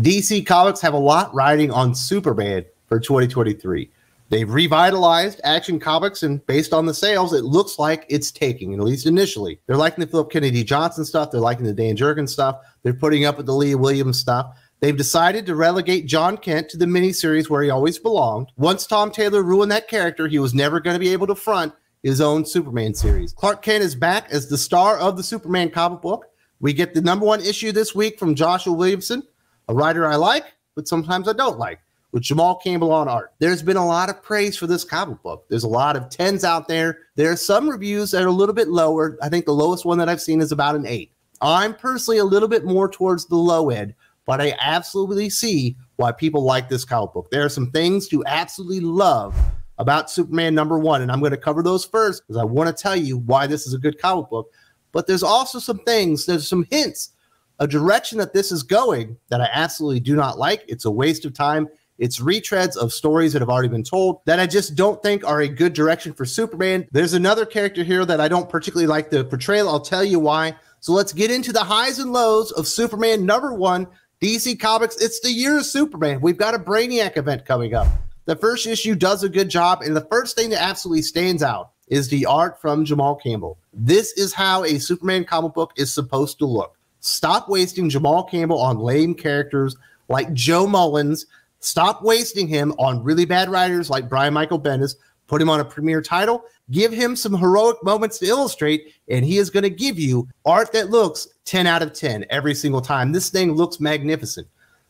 DC Comics have a lot riding on Superman for 2023. They've revitalized Action Comics, and based on the sales, it looks like it's taking, at least initially. They're liking the Philip Kennedy Johnson stuff. They're liking the Dan Jurgens stuff. They're putting up with the Leah Williams stuff. They've decided to relegate John Kent to the miniseries where he always belonged. Once Tom Taylor ruined that character, he was never going to be able to front his own Superman series. Clark Kent is back as the star of the Superman comic book. We get the #1 issue this week from Joshua Williamson, a writer I like, but sometimes I don't like, with Jamal Campbell on art. There's been a lot of praise for this comic book. There's a lot of 10s out there. There are some reviews that are a little bit lower. I think the lowest one that I've seen is about an 8. I'm personally a little bit more towards the low end, but I absolutely see why people like this comic book. There are some things to absolutely love about Superman #1, and I'm going to cover those first because I want to tell you why this is a good comic book. But there's also some things, there's some hints, a direction that this is going that I absolutely do not like. It's a waste of time. It's retreads of stories that have already been told that I just don't think are a good direction for Superman. There's another character here that I don't particularly like the portrayal. I'll tell you why. So let's get into the highs and lows of Superman #1, DC Comics. It's the year of Superman. We've got a Brainiac event coming up. The first issue does a good job, and the first thing that absolutely stands out is the art from Jamal Campbell. This is how a Superman comic book is supposed to look. Stop wasting Jamal Campbell on lame characters like Joe Mullins. Stop wasting him on really bad writers like Brian Michael Bendis. Put him on a premier title. Give him some heroic moments to illustrate, and he is going to give you art that looks 10 out of 10 every single time. This thing looks magnificent.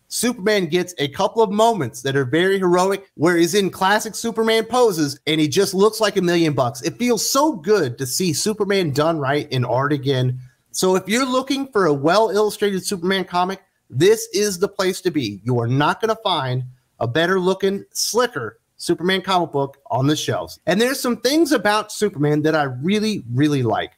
Superman gets a couple of moments that are very heroic where he's in classic Superman poses and he just looks like $1,000,000. It feels so good to see Superman done right in art again. So if you're looking for a well-illustrated Superman comic, this is the place to be. You are not going to find a better looking, slicker Superman comic book on the shelves. And there's some things about Superman that I really, really like.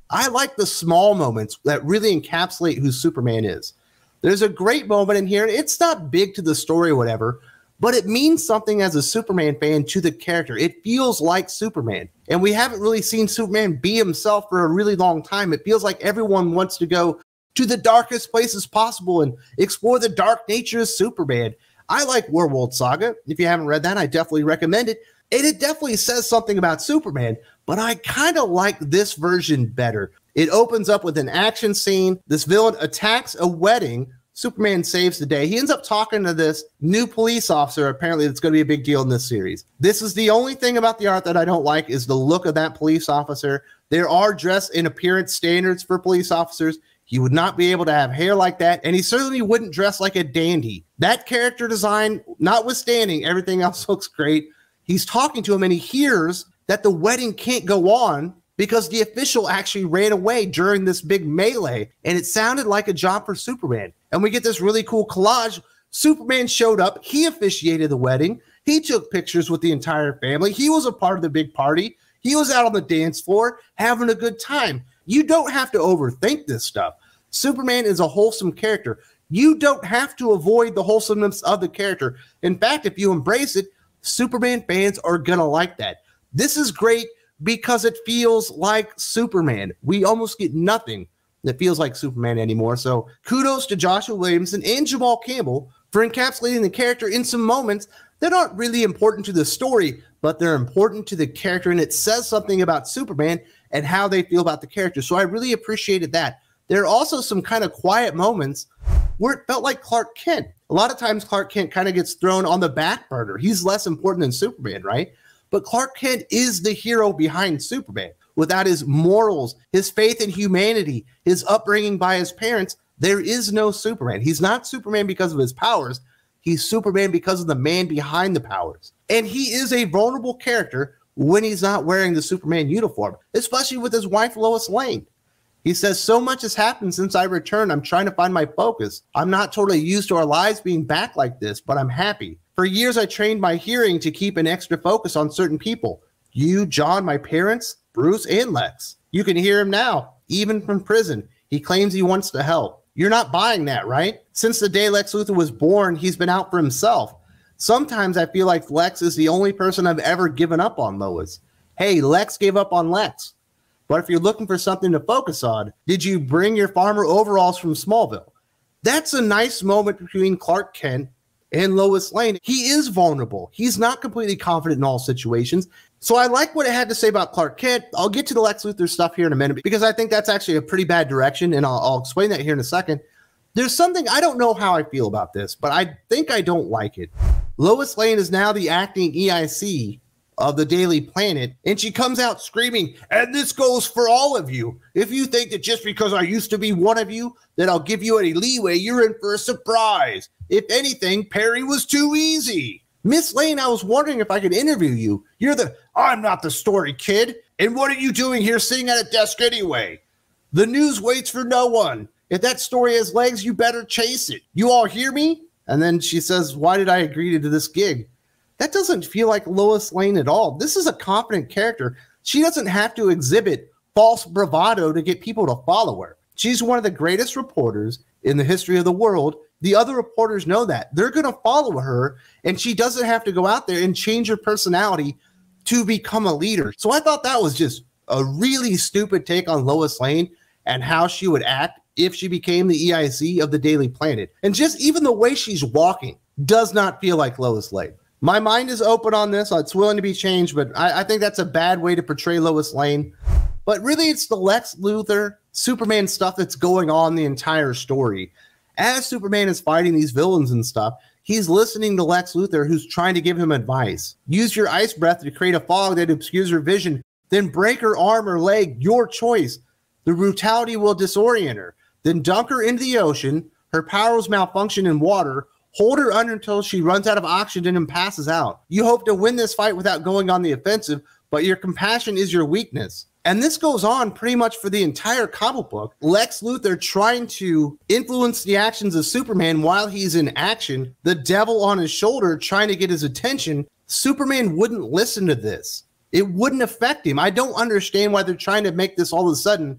I like the small moments that really encapsulate who Superman is. There's a great moment in here. It's not big to the story or whatever, but it means something as a Superman fan to the character. It feels like Superman. And we haven't really seen Superman be himself for a really long time. It feels like everyone wants to go to the darkest places possible and explore the dark nature of Superman. I like Werewolf Saga. If you haven't read that, I definitely recommend it. And it definitely says something about Superman, but I kind of like this version better. It opens up with an action scene. This villain attacks a wedding. Superman saves the day. He ends up talking to this new police officer. Apparently, it's going to be a big deal in this series. This is the only thing about the art that I don't like is the look of that police officer. There are dress and appearance standards for police officers. He would not be able to have hair like that, and he certainly wouldn't dress like a dandy. That character design, notwithstanding, everything else looks great. He's talking to him, and he hears that the wedding can't go on because the official actually ran away during this big melee, and it sounded like a job for Superman. And we get this really cool collage. Superman showed up. He officiated the wedding. He took pictures with the entire family. He was a part of the big party. He was out on the dance floor having a good time. You don't have to overthink this stuff. Superman is a wholesome character. You don't have to avoid the wholesomeness of the character. In fact, if you embrace it, Superman fans are going to like that. This is great because it feels like Superman. We almost get nothing that feels like Superman anymore. So kudos to Joshua Williamson and Jamal Campbell for encapsulating the character in some moments that aren't really important to the story, but they're important to the character, and it says something about Superman and how they feel about the character. So I really appreciated that. There are also some kind of quiet moments where it felt like Clark Kent. A lot of times Clark Kent kind of gets thrown on the back burner. He's less important than Superman, right? But Clark Kent is the hero behind Superman. Without his morals, his faith in humanity, his upbringing by his parents, there is no Superman. He's not Superman because of his powers. He's Superman because of the man behind the powers. And he is a vulnerable character when he's not wearing the Superman uniform, especially with his wife, Lois Lane. He says, so much has happened since I returned. I'm trying to find my focus. I'm not totally used to our lives being back like this, but I'm happy. For years, I trained my hearing to keep an extra focus on certain people. You, John, my parents, Bruce, and Lex. You can hear him now, even from prison. He claims he wants to help. You're not buying that, right? Since the day Lex Luthor was born, he's been out for himself. Sometimes I feel like Lex is the only person I've ever given up on, Lois. Hey, Lex gave up on Lex. But if you're looking for something to focus on, did you bring your farmer overalls from Smallville? That's a nice moment between Clark Kent and Lois Lane. He is vulnerable. He's not completely confident in all situations. So I like what it had to say about Clark Kent. I'll get to the Lex Luthor stuff here in a minute because I think that's actually a pretty bad direction, and I'll explain that here in a second. There's something, I don't know how I feel about this, but I think I don't like it. Lois Lane is now the acting EIC of the Daily Planet, and she comes out screaming, and this goes for all of you. If you think that just because I used to be one of you, that I'll give you any leeway, you're in for a surprise. If anything, Perry was too easy. Miss Lane, I was wondering if I could interview you. I'm not the story kid. And what are you doing here sitting at a desk anyway? The news waits for no one. If that story has legs, you better chase it. You all hear me? And then she says, why did I agree to this gig? That doesn't feel like Lois Lane at all. This is a confident character. She doesn't have to exhibit false bravado to get people to follow her. She's one of the greatest reporters in the history of the world. The other reporters know that. They're going to follow her, and she doesn't have to go out there and change her personality to become a leader. So I thought that was just a really stupid take on Lois Lane and how she would act if she became the EIC of the Daily Planet. And just even the way she's walking does not feel like Lois Lane. My mind is open on this. It's willing to be changed, but I think that's a bad way to portray Lois Lane. But really, it's the Lex Luthor, Superman stuff that's going on the entire story. As Superman is fighting these villains and stuff, he's listening to Lex Luthor, who's trying to give him advice. Use your ice breath to create a fog that obscures her vision. Then break her arm or leg, your choice. The brutality will disorient her. Then dunk her into the ocean. Her powers malfunction in water. Hold her under until she runs out of oxygen and passes out. You hope to win this fight without going on the offensive, but your compassion is your weakness. And this goes on pretty much for the entire comic book. Lex Luthor trying to influence the actions of Superman while he's in action, the devil on his shoulder trying to get his attention. Superman wouldn't listen to this. It wouldn't affect him. I don't understand why they're trying to make this all of a sudden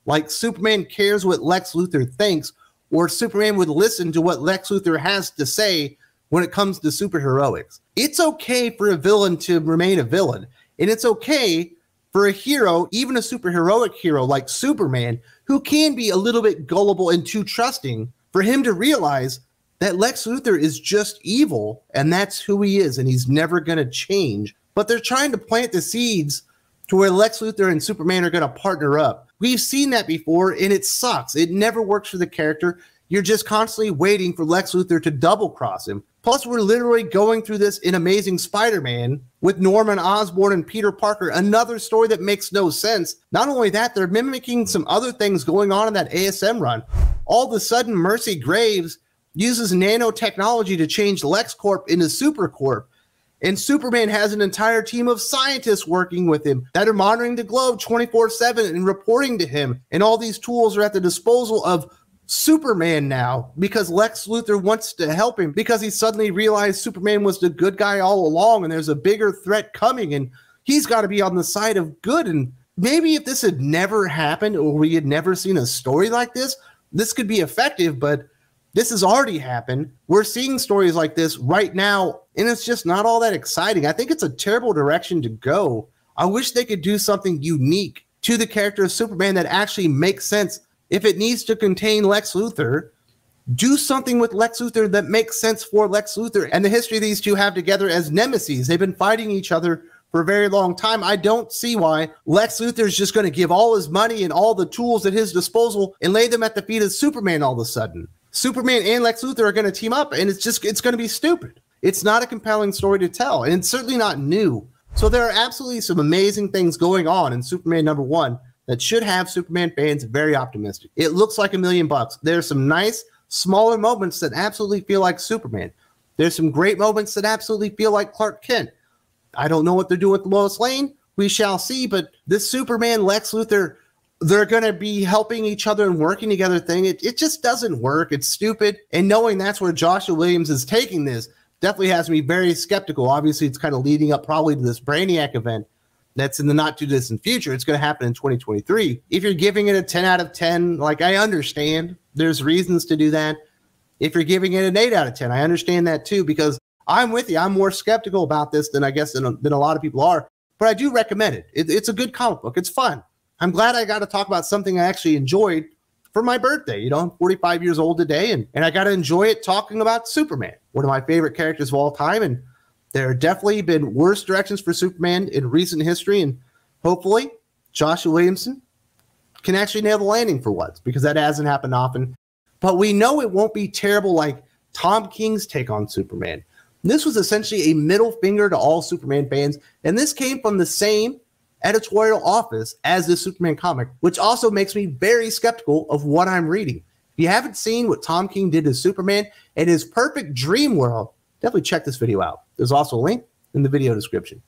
like Superman cares what Lex Luthor thinks, or Superman would listen to what Lex Luthor has to say when it comes to superheroics. It's okay for a villain to remain a villain, and it's okay for a hero, even a superheroic hero like Superman, who can be a little bit gullible and too trusting, for him to realize that Lex Luthor is just evil, and that's who he is, and he's never going to change. But they're trying to plant the seeds to where Lex Luthor and Superman are going to partner up. We've seen that before, and it sucks. It never works for the character. You're just constantly waiting for Lex Luthor to double-cross him. Plus, we're literally going through this in Amazing Spider-Man with Norman Osborn and Peter Parker, another story that makes no sense. Not only that, they're mimicking some other things going on in that ASM run. All of a sudden, Mercy Graves uses nanotechnology to change LexCorp into SuperCorp. And Superman has an entire team of scientists working with him that are monitoring the globe 24/7 and reporting to him. And all these tools are at the disposal of Superman now because Lex Luthor wants to help him because he suddenly realized Superman was the good guy all along and there's a bigger threat coming and he's got to be on the side of good. And maybe if this had never happened or we had never seen a story like this, this could be effective, but this has already happened. We're seeing stories like this right now, and it's just not all that exciting. I think it's a terrible direction to go. I wish they could do something unique to the character of Superman that actually makes sense. If it needs to contain Lex Luthor, do something with Lex Luthor that makes sense for Lex Luthor and the history these two have together as nemesis. They've been fighting each other for a very long time. I don't see why Lex Luthor is just going to give all his money and all the tools at his disposal and lay them at the feet of Superman all of a sudden. Superman and Lex Luthor are going to team up, and it's going to be stupid. It's not a compelling story to tell, and it's certainly not new. So there are absolutely some amazing things going on in Superman #1 that should have Superman fans very optimistic. It looks like $1 million. There's some nice, smaller moments that absolutely feel like Superman. There's some great moments that absolutely feel like Clark Kent. I don't know what they're doing with Lois Lane. We shall see, but this Superman, Lex Luthor, they're going to be helping each other and working together thing. It just doesn't work. It's stupid. And knowing that's where Joshua Williams is taking this definitely has me very skeptical. Obviously, it's kind of leading up probably to this Brainiac event that's in the not too distant future. It's going to happen in 2023. If you're giving it a 10 out of 10, like I understand there's reasons to do that. If you're giving it an 8 out of 10, I understand that too, because I'm with you. I'm more skeptical about this than I guess than a lot of people are, but I do recommend it. It's a good comic book. It's fun. I'm glad I got to talk about something I actually enjoyed for my birthday. You know, I'm 45 years old today, and I got to enjoy it talking about Superman, one of my favorite characters of all time. And there have definitely been worse directions for Superman in recent history, and hopefully Joshua Williamson can actually nail the landing for once, because that hasn't happened often. But we know it won't be terrible like Tom King's take on Superman. This was essentially a middle finger to all Superman fans, and this came from the same editorial office as the Superman comic, which also makes me very skeptical of what I'm reading. If you haven't seen what Tom King did to Superman and his perfect dream world, definitely check this video out. There's also a link in the video description.